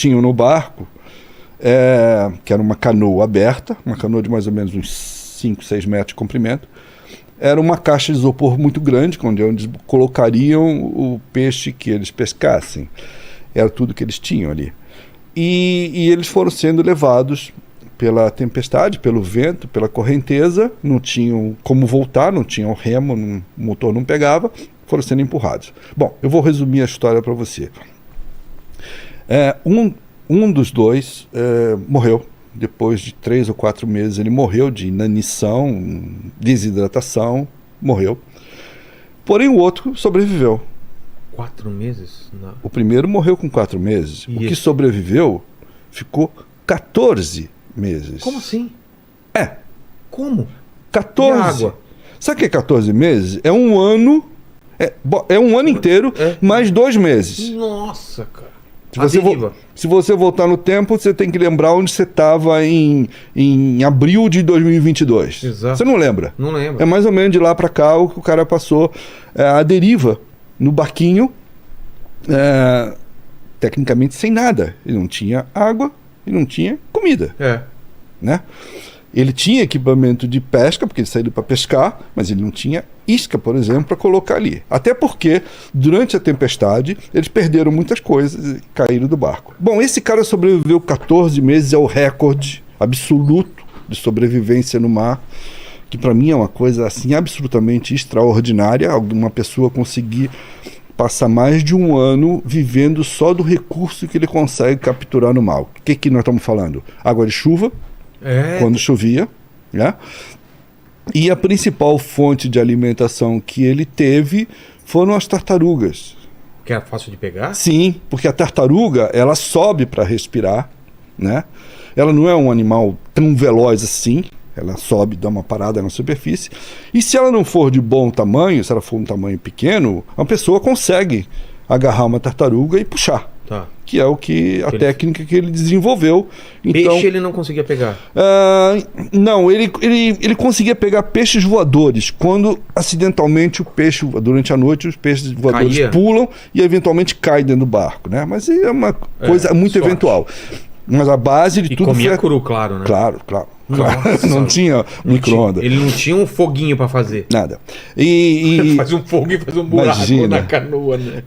tinham no barco, que era uma canoa aberta, uma canoa de mais ou menos uns 5, 6 metros de comprimento, era uma caixa de isopor muito grande, onde eles colocariam o peixe que eles pescassem. Era tudo que eles tinham ali. E eles foram sendo levados pela tempestade, pelo vento, pela correnteza, não tinham como voltar, não tinham remo, o motor não pegava, foram sendo empurrados. Bom, eu vou resumir a história para você. Um dos dois morreu. Depois de 3 ou 4 meses ele morreu de inanição, desidratação, morreu. Porém o outro sobreviveu. 4 meses? Não. O primeiro morreu com 4 meses. O que sobreviveu ficou 14 meses. Como assim? Como? 14. E a água? Sabe o que é 14 meses? É um ano. É um ano inteiro, mais 2 meses. Nossa, cara. Se você voltar no tempo, você tem que lembrar onde você estava em abril de 2022. Exato. Você não lembra? Não lembro. É mais ou menos de lá para cá o que o cara passou a deriva no barquinho, tecnicamente sem nada. Ele não tinha água e não tinha comida. Né? Ele tinha equipamento de pesca, porque ele saiu para pescar, mas ele não tinha isca, por exemplo, para colocar ali. Até porque, durante a tempestade, eles perderam muitas coisas e caíram do barco. Bom, esse cara sobreviveu 14 meses, é o recorde absoluto de sobrevivência no mar, que para mim é uma coisa assim absolutamente extraordinária. Alguma pessoa conseguir passar mais de um ano vivendo só do recurso que ele consegue capturar no mar. O que nós estamos falando? Água de chuva, quando chovia, né? E a principal fonte de alimentação que ele teve foram as tartarugas. Que era fácil de pegar? Sim, porque a tartaruga, ela sobe para respirar, né? Ela não é um animal tão veloz assim, ela sobe, dá uma parada na superfície. E se ela não for de bom tamanho, se ela for um tamanho pequeno, uma pessoa consegue agarrar uma tartaruga e puxar. Que é a técnica que ele desenvolveu. Então, peixe ele não conseguia pegar? Não, ele conseguia pegar peixes voadores. Quando acidentalmente o peixe, durante a noite, os peixes voadores pulam e eventualmente caem dentro do barco, né? Mas é uma coisa muito eventual. Mas a base de tudo comia cru, claro, né? Claro. Nossa, não tinha micro-ondas. Ele não tinha um foguinho para fazer. Nada. Faz um fogo e faz um buraco na canoa, né?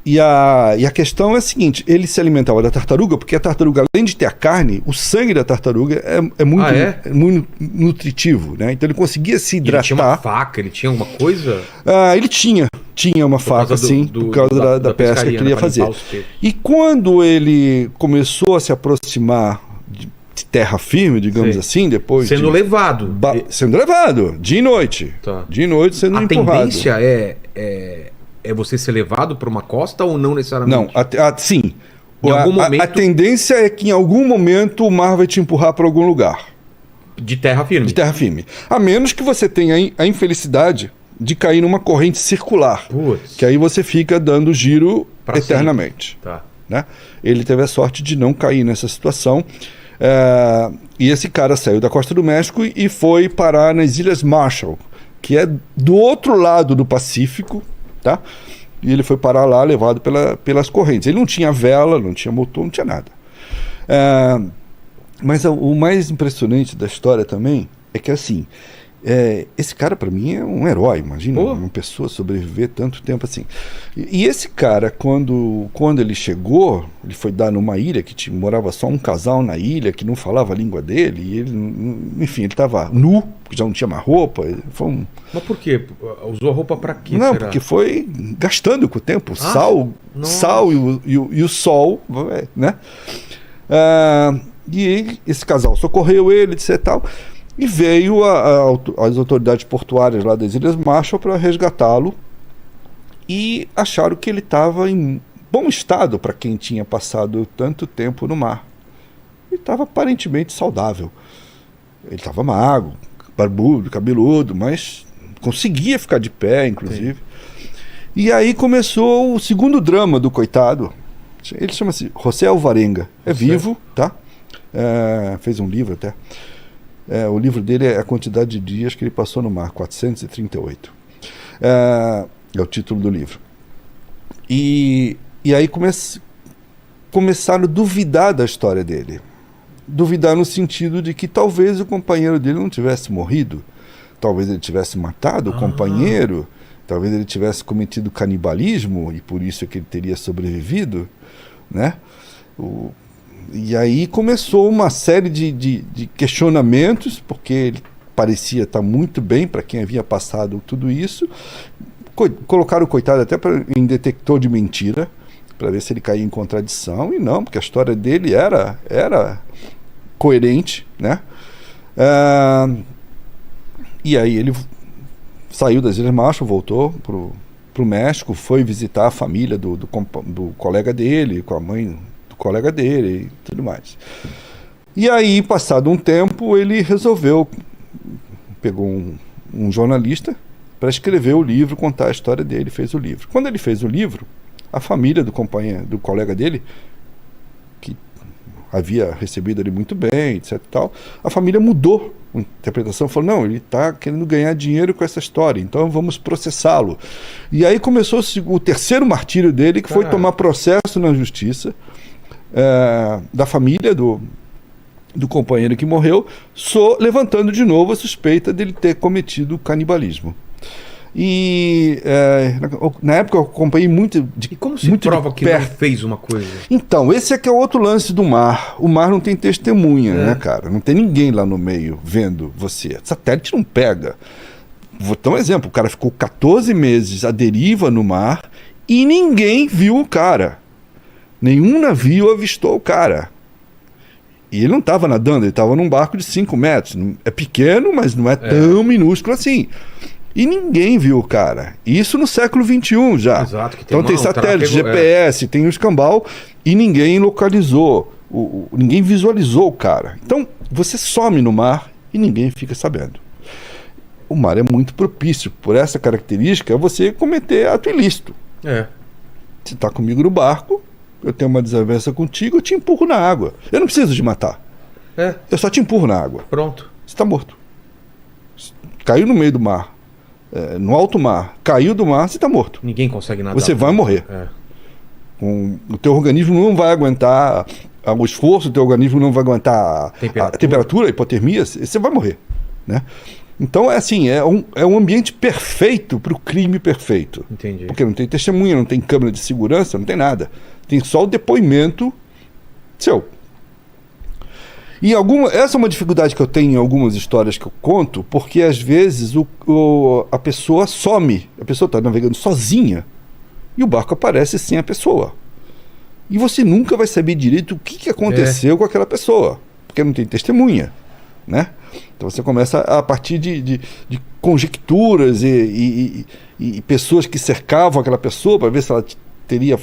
E a questão é a seguinte, ele se alimentava da tartaruga, porque a tartaruga, além de ter a carne, o sangue da tartaruga é muito nutritivo, né? Então ele conseguia se hidratar. Ele tinha uma faca, ele tinha alguma coisa? Ele tinha uma faca, sim, por causa da pesca que ele ia fazer. E quando ele começou a se aproximar de terra firme, digamos assim, depois... Sendo levado. Sendo levado, dia e noite. De noite sendo empurrado. A tendência é você ser levado para uma costa ou não necessariamente? Não, sim. A tendência é que em algum momento o mar vai te empurrar para algum lugar. De terra firme? De terra firme. A menos que você tenha a infelicidade de cair numa corrente circular. Putz. Que aí você fica dando giro eternamente. Né? Ele teve a sorte de não cair nessa situação. E esse cara saiu da costa do México e foi parar nas Ilhas Marshall, que é do outro lado do Pacífico. Tá? E ele foi parar lá, levado pelas correntes. Ele não tinha vela, não tinha motor, não tinha nada. Mas o mais impressionante da história também é que, assim, esse cara, para mim, é um herói. Imagina uma pessoa sobreviver tanto tempo assim. E esse cara, quando ele chegou, ele foi dar numa ilha que morava só um casal na ilha, que não falava a língua dele, e ele, enfim, ele estava nu, porque já não tinha mais roupa. Mas por quê? Usou a roupa para quê? Não, porque foi gastando com o tempo. Sal e o sol, né? E esse casal socorreu ele, etc e tal. E veio as autoridades portuárias lá das Ilhas Marshall para resgatá-lo e acharam que ele estava em bom estado para quem tinha passado tanto tempo no mar. Ele estava aparentemente saudável. Ele estava magro, barbudo, cabeludo, mas conseguia ficar de pé, inclusive. Sim. E aí começou o segundo drama do coitado. Ele chama-se José Alvarenga. É vivo, tá? Fez um livro até. O livro dele é a quantidade de dias que ele passou no mar, 438. É o título do livro. E aí começaram a duvidar da história dele. Duvidar no sentido de que talvez o companheiro dele não tivesse morrido, talvez ele tivesse matado o companheiro, talvez ele tivesse cometido canibalismo e por isso é que ele teria sobrevivido, né? E aí começou uma série de questionamentos, porque ele parecia estar muito bem para quem havia passado tudo isso. Colocaram o coitado até em detector de mentira, para ver se ele caía em contradição, e não, porque a história dele era coerente, né? E aí ele saiu das Ilhas Marshall, voltou pro México, foi visitar a família do colega dele, com a mãe do colega dele e tudo mais. E aí, passado um tempo, ele pegou um jornalista para escrever o livro, contar a história dele, fez o livro. Quando ele fez o livro, a família do colega dele, que havia recebido ele muito bem, etc. Tal, a família mudou a interpretação, falou, não, ele está querendo ganhar dinheiro com essa história, então vamos processá-lo. E aí começou o terceiro martírio dele, que foi tomar processo na justiça da família do companheiro que morreu, levantando de novo a suspeita dele ter cometido canibalismo. E na época eu acompanhei muito de E como se prova que ele fez uma coisa? Então, esse é que é outro lance do mar. O mar não tem testemunha, né, cara? Não tem ninguém lá no meio vendo você. Satélite não pega. Vou dar um exemplo. O cara ficou 14 meses à deriva no mar e ninguém viu o cara. Nenhum navio avistou o cara. E ele não estava nadando, ele estava num barco de 5 metros. É pequeno, mas não é tão minúsculo assim. E ninguém viu o cara. Isso no século XXI já. Exato, que então tem satélite, GPS, tem o escambau, e ninguém localizou, ninguém visualizou o cara. Então você some no mar e ninguém fica sabendo. O mar é muito propício, por essa característica, a você cometer ato ilícito. Você está comigo no barco, eu tenho uma desavença contigo, eu te empurro na água. Eu não preciso te matar. Eu só te empurro na água. Pronto. Você está morto. Caiu no meio do mar. No alto mar, caiu do mar, você está morto. Ninguém consegue nadar. Você vai morrer. O teu organismo não vai aguentar o esforço, o teu organismo não vai aguentar a temperatura, a hipotermia, você vai morrer, né? Então é assim, é um ambiente perfeito para o crime perfeito. Entendi. Porque não tem testemunha, não tem câmera de segurança, não tem nada. Tem só o depoimento seu. E essa é uma dificuldade que eu tenho em algumas histórias que eu conto, porque às vezes a pessoa some, a pessoa está navegando sozinha e o barco aparece sem a pessoa. E você nunca vai saber direito o que aconteceu com aquela pessoa, porque não tem testemunha, né? Então você começa a partir de conjecturas e pessoas que cercavam aquela pessoa para ver se ela teria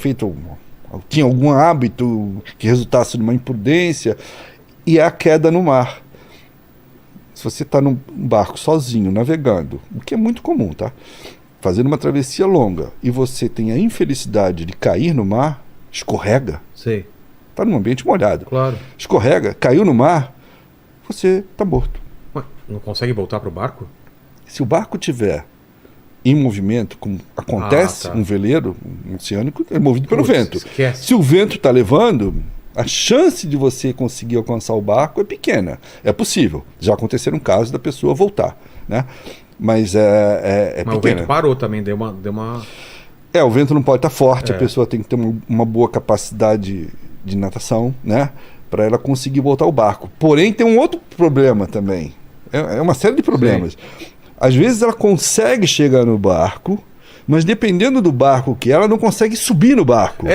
tinha algum hábito que resultasse numa imprudência. E é a queda no mar. Se você está num barco sozinho, navegando, o que é muito comum, tá? Fazendo uma travessia longa, e você tem a infelicidade de cair no mar, escorrega. Sei. Está num ambiente molhado. Claro. Escorrega, caiu no mar, você está morto. Ué, não consegue voltar para o barco? Se o barco tiver em movimento, como acontece um veleiro oceânico, é movido pelo vento. Esquece. Se o vento está levando, a chance de você conseguir alcançar o barco é pequena. É possível. Já aconteceram casos da pessoa voltar, né? Mas é Mas pequena. O vento parou também, deu uma... O vento não pode estar forte, a pessoa tem que ter uma boa capacidade de natação, né? Para ela conseguir voltar ao barco. Porém, tem um outro problema também. É uma série de problemas. Sim. Às vezes ela consegue chegar no barco, mas dependendo do barco que ela não consegue subir no barco.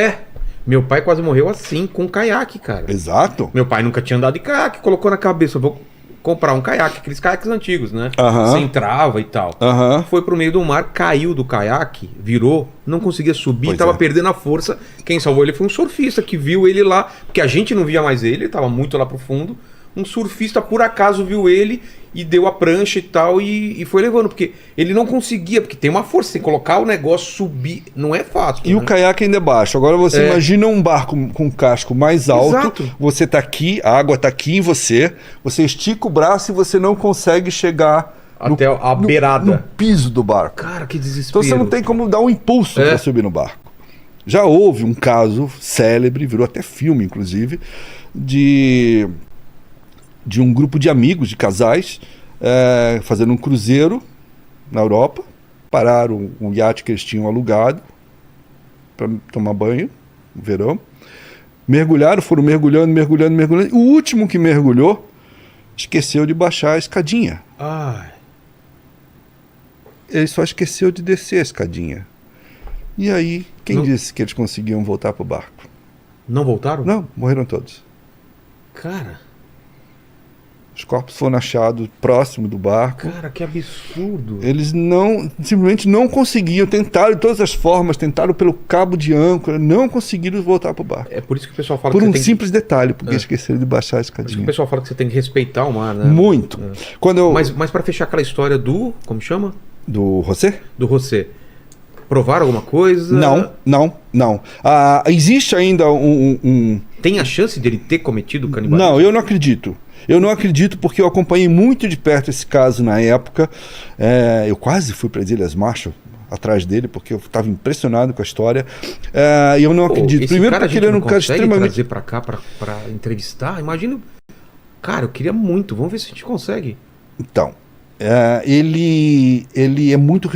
Meu pai quase morreu assim, com um caiaque, cara. Exato. Meu pai nunca tinha andado de caiaque, colocou na cabeça, vou comprar um caiaque, aqueles caiaques antigos, né? Sem trava e tal. Foi pro meio do mar, caiu do caiaque, virou, não conseguia subir, tava perdendo a força. Quem salvou ele foi um surfista que viu ele lá, porque a gente não via mais ele tava muito lá pro fundo. Um surfista por acaso viu ele e deu a prancha e tal e foi levando, porque ele não conseguia, porque tem uma força, tem que colocar o negócio, subir, não é fácil. E o caiaque ainda é baixo. Agora você imagina um barco com um casco mais alto, você tá aqui, a água tá aqui em você estica o braço e você não consegue chegar até a beirada. No piso do barco. Cara, que desespero. Então você não tem como dar um impulso para subir no barco. Já houve um caso célebre, virou até filme, inclusive, de um grupo de amigos, de casais, fazendo um cruzeiro na Europa, pararam um iate que eles tinham alugado para tomar banho no verão, mergulharam, foram mergulhando, e o último que mergulhou esqueceu de baixar a escadinha. Ai. Ele só esqueceu de descer a escadinha. E aí, quem disse que eles conseguiam voltar pro barco? Não voltaram? Não, morreram todos. Cara. Os corpos foram achados próximo do barco. Cara, que absurdo. Eles simplesmente não conseguiam, tentaram de todas as formas, tentaram pelo cabo de âncora, não conseguiram voltar pro barco. É por isso que o pessoal fala por que um simples detalhe, porque esqueceram de baixar a escadinha. Por isso que o pessoal fala que você tem que respeitar o mar, né? Muito. Mas para fechar aquela história do... Como chama? Do José? Do José. Provaram alguma coisa? Não. Existe ainda Tem a chance dele ter cometido o canibalismo? Não, eu não acredito. Eu não acredito porque eu acompanhei muito de perto esse caso na época. Eu quase fui para as Ilhas Marshall atrás dele, porque eu estava impressionado com a história. E eu não acredito. Primeiro cara, porque ele era um cara extremamente... trazer para cá para entrevistar? Imagina... Cara, eu queria muito. Vamos ver se a gente consegue. Então, ele é muito...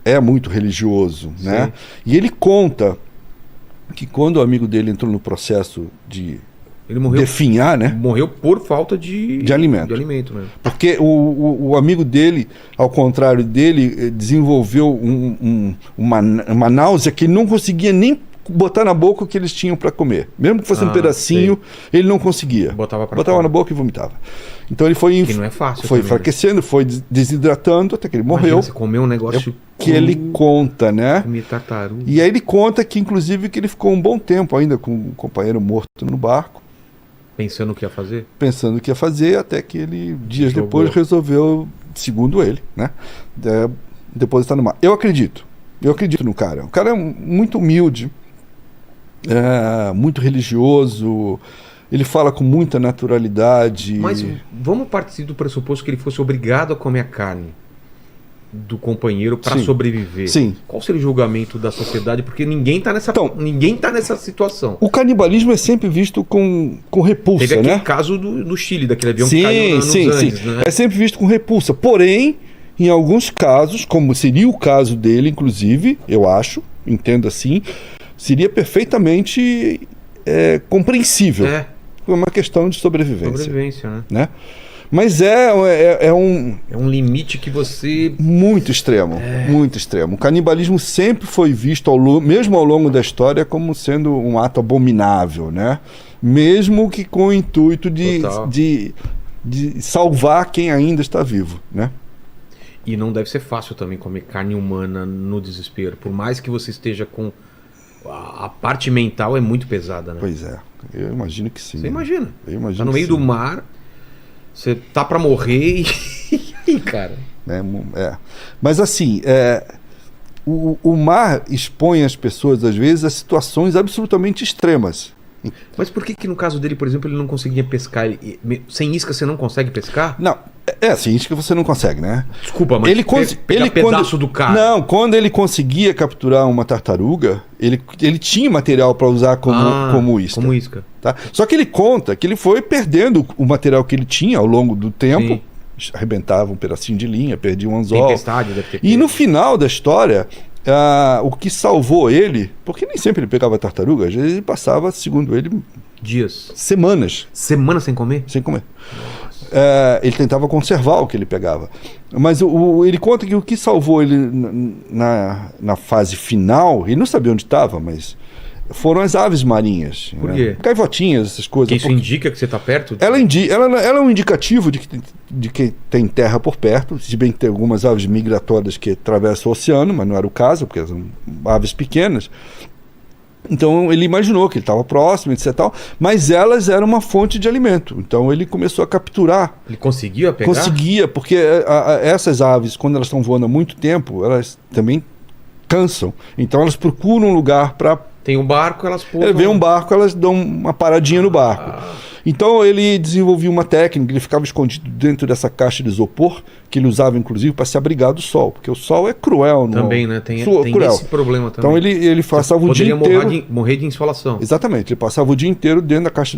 É muito religioso, né? E ele conta que quando o amigo dele entrou no processo de definhar, né? Morreu por falta de alimento. De alimento mesmo. Porque o amigo dele, ao contrário dele, desenvolveu uma náusea que ele não conseguia nem botar na boca o que eles tinham para comer. Mesmo que fosse um pedacinho, ele não conseguia. Botava na boca e vomitava. Então ele foi... Que não é fácil. Foi enfraquecendo, foi desidratando até que ele morreu. Você comeu um negócio... que ele conta, né? Comer tartaruga. E aí ele conta que, inclusive, que ele ficou um bom tempo ainda com um companheiro morto no barco. Pensando o que ia fazer? Pensando o que ia fazer, até que ele, dias depois, resolveu, segundo ele, né? Depositar no mar. Eu acredito no cara. O cara é muito humilde, muito religioso, ele fala com muita naturalidade. Mas vamos partir do pressuposto que ele fosse obrigado a comer a carne do companheiro para sobreviver. Sim. Qual seria o julgamento da sociedade? Porque ninguém tá nessa situação. O canibalismo é sempre visto com repulsa, Teve aquele né? caso do Chile, daquele avião que caiu nos Andes, né? É sempre visto com repulsa. Porém, em alguns casos, como seria o caso dele, inclusive, eu acho, entendo assim, seria perfeitamente compreensível. É uma questão de sobrevivência. Sobrevivência, né? Mas é um limite que você... Muito extremo, muito extremo. O canibalismo sempre foi visto, mesmo ao longo da história, como sendo um ato abominável, né? Mesmo que com o intuito de salvar quem ainda está vivo, né? E não deve ser fácil também comer carne humana no desespero. Por mais que você esteja com... A parte mental é muito pesada, né? Pois é, eu imagino que sim. Você imagina? Eu imagino tá no meio do mar... Você tá pra morrer e cara... Mas assim, o mar expõe as pessoas, às vezes, a situações absolutamente extremas. Mas por que no caso dele, por exemplo, ele não conseguia pescar? Sem isca você não consegue pescar? Não, sem isca você não consegue, né? Desculpa, mas pegar pedaço do cara... Não, quando ele conseguia capturar uma tartaruga, ele tinha material para usar como isca. Como isca. Tá? Só que ele conta que ele foi perdendo o material que ele tinha ao longo do tempo. Sim. Arrebentava um pedacinho de linha, perdia um anzol. Tempestade deve ter e no final da história, o que salvou ele, porque nem sempre ele pegava tartaruga, às vezes ele passava, segundo ele, dias, semanas. Semanas sem comer? Sem comer. Ele tentava conservar o que ele pegava. Mas ele conta que o que salvou ele na fase final, ele não sabia onde estava, mas foram as aves marinhas. Por quê? Gaivotinhas, essas coisas. Que isso indica que você está perto? Ela é um indicativo de que tem terra por perto, se bem que tem algumas aves migratórias que atravessam o oceano, mas não era o caso, porque são aves pequenas. Então ele imaginou que ele estava próximo, etc. Mas elas eram uma fonte de alimento. Então ele começou a capturar. Ele conseguia pegar? Conseguia, porque essas aves, quando elas estão voando há muito tempo, elas também cansam. Então elas procuram um lugar para... Tem um barco, elas pousam... Vem um barco, elas dão uma paradinha no barco. Então ele desenvolveu uma técnica, ele ficava escondido dentro dessa caixa de isopor, que ele usava inclusive para se abrigar do sol, porque o sol é cruel. Também, né? Tem cruel. Esse problema também. Então ele passava o dia inteiro... Morrer de insolação. Exatamente, ele passava o dia inteiro dentro da caixa